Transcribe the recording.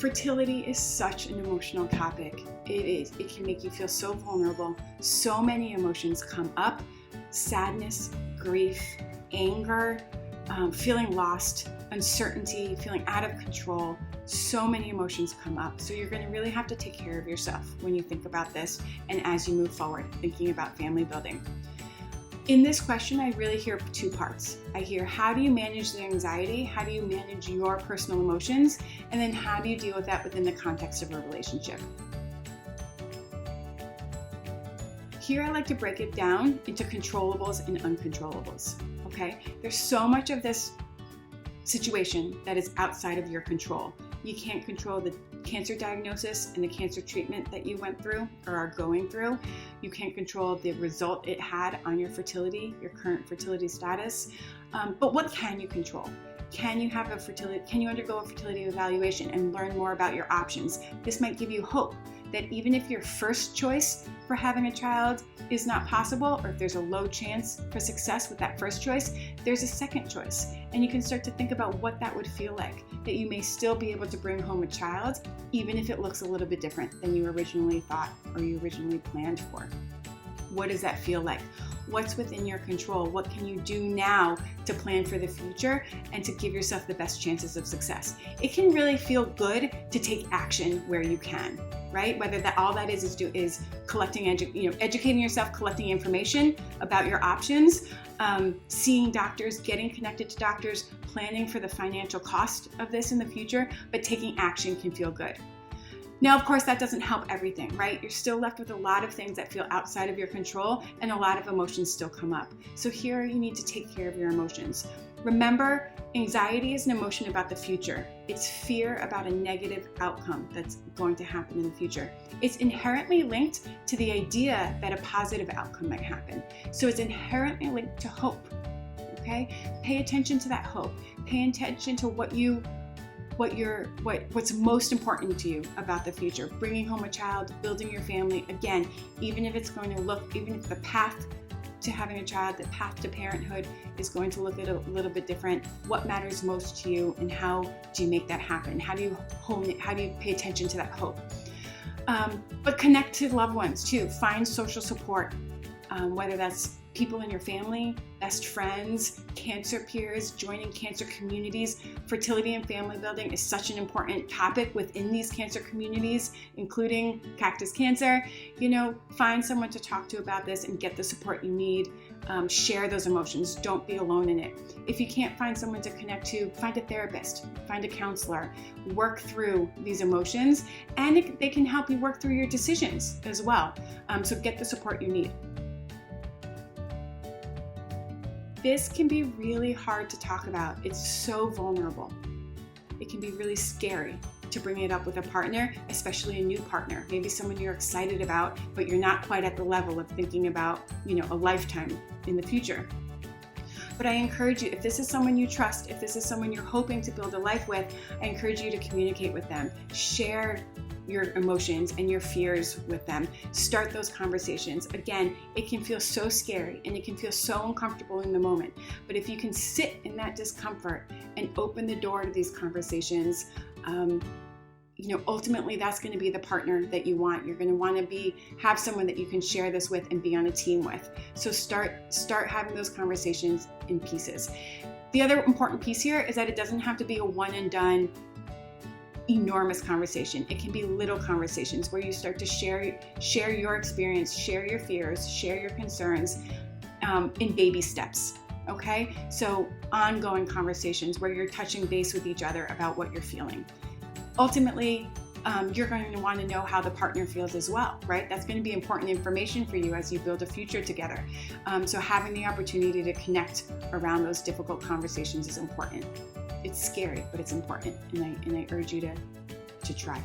Fertility is such an emotional topic. It is. It can make you feel so vulnerable. So many emotions come up: sadness, grief, anger, feeling lost, uncertainty, feeling out of control. So many emotions come up. So you're going to really have to take care of yourself when you think about this and as you move forward thinking about family building. In this question, I really hear two parts. I hear, how do you manage the anxiety? How do you manage your personal emotions? And then how do you deal with that within the context of a relationship? Here, I like to break it down into controllables and uncontrollables, okay? There's so much of this situation that is outside of your control. You can't control the cancer diagnosis and the cancer treatment that you went through or are going through. You can't control the result it had on your fertility, your current fertility status. But what can you control? Can you undergo a fertility evaluation and learn more about your options? This might give you hope that even if your first choice for having a child is not possible, or if there's a low chance for success with that first choice, there's a second choice. And you can start to think about what that would feel like, that you may still be able to bring home a child, even if it looks a little bit different than you originally thought or you originally planned for. What does that feel like? What's within your control? What can you do now to plan for the future and to give yourself the best chances of success? It can really feel good to take action where you can, right? Whether that all that is collecting, educating yourself, collecting information about your options, seeing doctors, getting connected to doctors, planning for the financial cost of this in the future, but taking action can feel good. Now, of course, that doesn't help everything, right? You're still left with a lot of things that feel outside of your control, and a lot of emotions still come up. So here you need to take care of your emotions. Remember, anxiety is an emotion about the future. It's fear about a negative outcome that's going to happen in the future. It's inherently linked to the idea that a positive outcome might happen. So it's inherently linked to hope, okay? Pay attention to that hope. Pay attention to what's most important to you about the future. Bringing home a child, building your family. Again, even if the path to having a child, the path to parenthood is going to look a little bit different, what matters most to you and how do you make that happen? How do you hone it? How do you pay attention to that hope? But connect to loved ones too. Find social support, whether that's people in your family, best friends, cancer peers, joining cancer communities. Fertility and family building is such an important topic within these cancer communities, including Cactus Cancer. Find someone to talk to about this and get the support you need. Share those emotions. Don't be alone in it. If you can't find someone to connect to, find a therapist, find a counselor, work through these emotions, and they can help you work through your decisions as well. So get the support you need. This can be really hard to talk about. It's so vulnerable. It can be really scary to bring it up with a partner, especially a new partner, maybe someone you're excited about, but you're not quite at the level of thinking about, a lifetime in the future. But I encourage you, if this is someone you trust, if this is someone you're hoping to build a life with, I encourage you to communicate with them. Share your emotions and your fears with them. Start those conversations. Again, it can feel so scary and it can feel so uncomfortable in the moment. But if you can sit in that discomfort and open the door to these conversations, ultimately that's going to be the partner that you want. You're going to want to have someone that you can share this with and be on a team with. So start having those conversations in pieces. The other important piece here is that it doesn't have to be a one and done enormous conversation. It can be little conversations where you start to share your experience, share your fears, share your concerns in baby steps. Okay? So ongoing conversations where you're touching base with each other about what you're feeling. Ultimately, you're going to want to know how the partner feels as well, right? That's going to be important information for you as you build a future together. So having the opportunity to connect around those difficult conversations is important. It's scary, but it's important, and I urge you to try.